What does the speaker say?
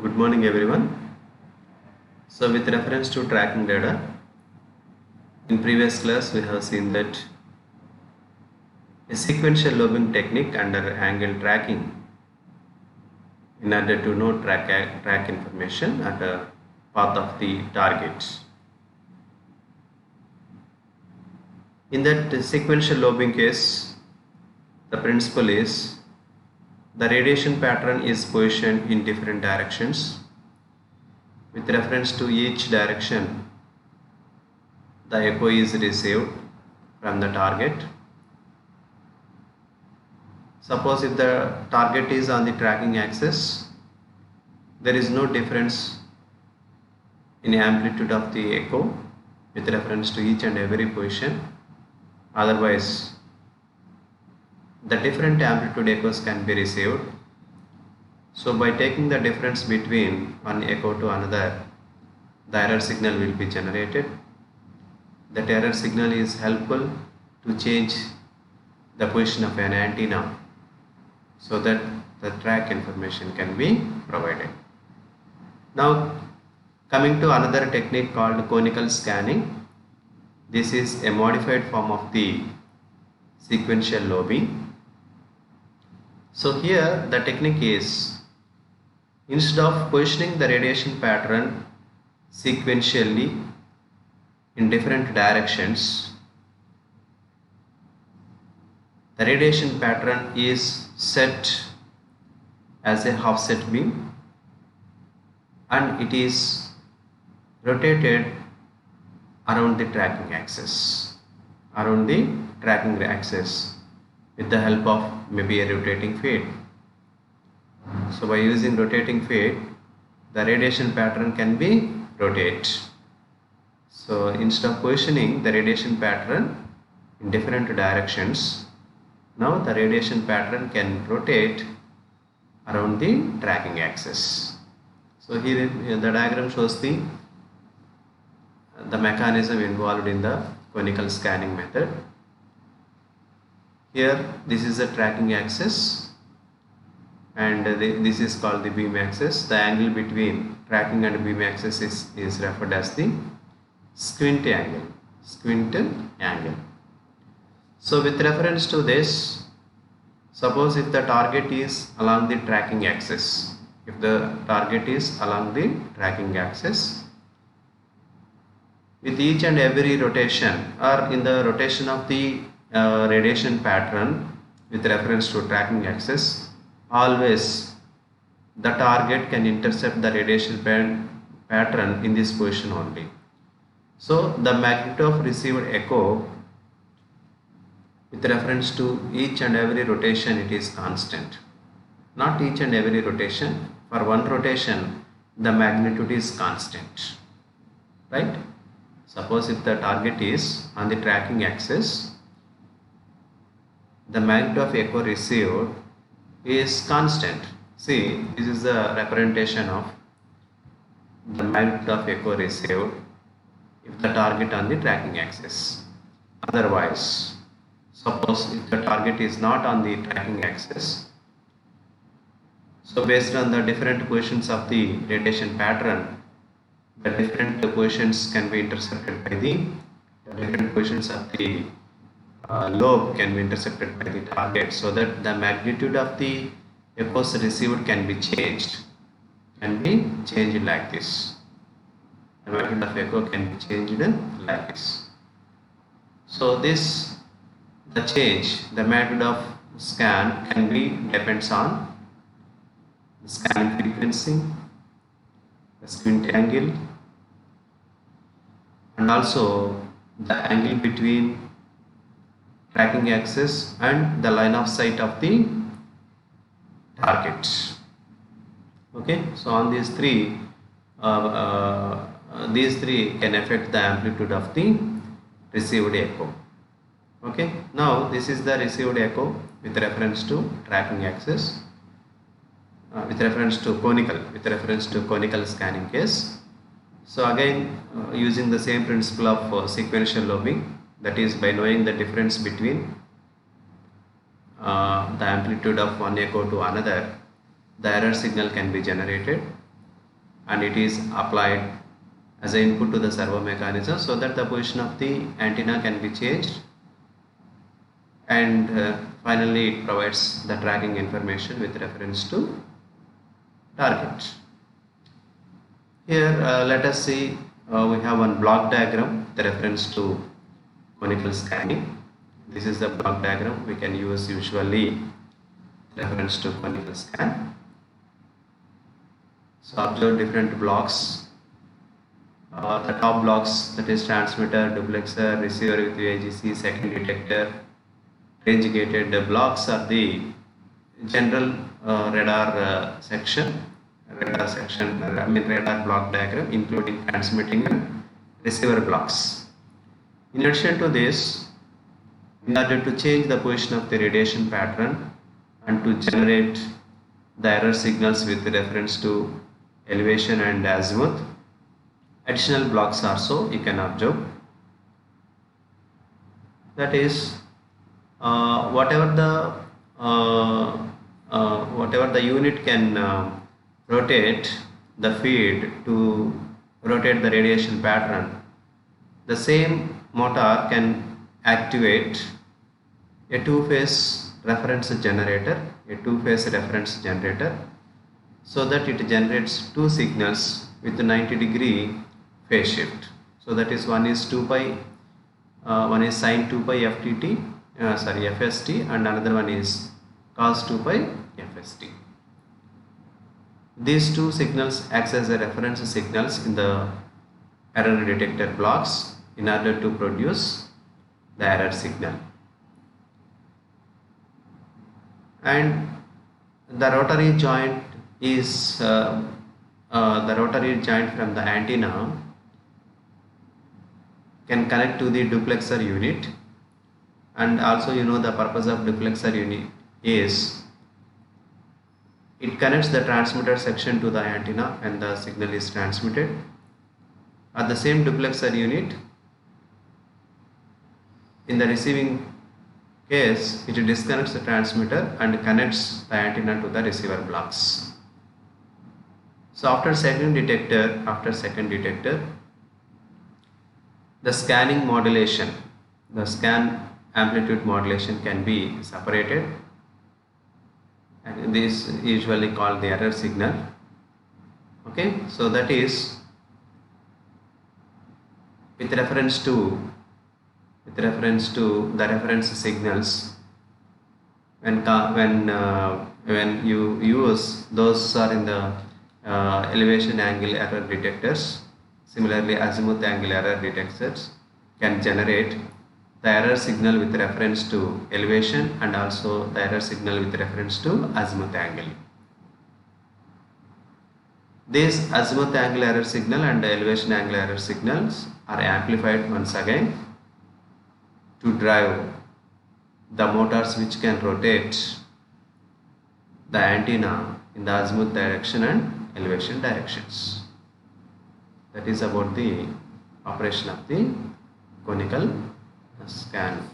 Good morning, everyone. So, with reference to tracking data, in previous class we have seen that a sequential lobing technique under angle tracking in order to know track information at a path of the target. In that sequential lobing case, the principle is the radiation pattern is positioned in different directions. With reference to each direction, the echo is received from the target. Suppose if the target is on the tracking axis, there is no difference in amplitude of the echo with reference to each and every position. Otherwise, the different amplitude echoes can be received. So by taking the difference between one echo to another, the error signal will be generated. That error signal is helpful to change the position of an antenna so that the track information can be provided. Now, coming to another technique called conical scanning. This is a modified form of the sequential lobing. So here the technique is, instead of positioning the radiation pattern sequentially in different directions, the radiation pattern is set as a offset beam and it is rotated around the tracking axis with the help of maybe a rotating feed. So by using rotating feed, the radiation pattern can be rotated. So instead of positioning the radiation pattern in different directions, now the radiation pattern can rotate around the tracking axis. So here the diagram shows the mechanism involved in the conical scanning method. Here this is the tracking axis and this is called the beam axis. The angle between tracking and beam axis is referred as the squint angle. So with reference to this, suppose if the target is along the tracking axis, with each and every rotation or in the rotation of the radiation pattern with reference to tracking axis, always the target can intercept the radiation pattern in this position only. So the magnitude of received echo with reference to each and every rotation, it is constant. Not each and every rotation. For one rotation, the magnitude is constant. Right? Suppose if the target is on the tracking axis, the magnitude of echo received is constant. See, this is the representation of the magnitude of echo received if the target on the tracking axis. Otherwise, suppose if the target is not on the tracking axis, so based on the different positions of the radiation pattern, the different positions can be intercepted by the different positions of the lobe can be intercepted by the target, so that the magnitude of the echoes received can be changed like this. The magnitude of echo can be changed like this. So this, the magnitude of scan can be depends on the scanning frequency, the squint angle, and also the angle between tracking axis and the line of sight of the target. Okay, so on these three can affect the amplitude of the received echo. Okay, now this is the received echo with reference to tracking axis, with reference to conical scanning case. So again, using the same principle of sequential lobing, that is by knowing the difference between the amplitude of one echo to another, the error signal can be generated. and it is applied as an input to the servo mechanism, so that the position of the antenna can be changed, and finally it provides the tracking information with reference to target. Here let us see, we have one block diagram with reference to conical scanning. This is the block diagram we can use usually reference to conical scan. So observe different blocks. The top blocks, that is transmitter, duplexer, receiver with UIGC, second detector, range gated blocks, are the general radar section, radar block diagram, including transmitting and receiver blocks. In addition to this, in order to change the position of the radiation pattern and to generate the error signals with reference to elevation and azimuth, additional blocks also you can observe. That is, whatever the unit can rotate the feed to rotate the radiation pattern, the same motor can activate a two-phase reference generator, so that it generates two signals with 90-degree phase shift. So that is, one is 2 pi, one is sin 2 pi FST, and another one is cos 2 pi FST. These two signals act as a reference signals in the error detector blocks in order to produce the error signal. And the rotary joint is the rotary joint from the antenna can connect to the duplexer unit, and also the purpose of duplexer unit is it connects the transmitter section to the antenna and the signal is transmitted. At the same duplexer unit, in the receiving case, it disconnects the transmitter and connects the antenna to the receiver blocks. So after second detector, the scanning modulation, the scan amplitude modulation can be separated, and this is usually called the error signal. Okay, so that is with reference to the reference signals. When you use those are in the elevation angle error detectors. Similarly, azimuth angle error detectors can generate the error signal with reference to elevation and also the error signal with reference to azimuth angle. These azimuth angle error signal and elevation angle error signals are amplified once again to drive the motors which can rotate the antenna in the azimuth direction and elevation directions. That is about the operation of the conical scan.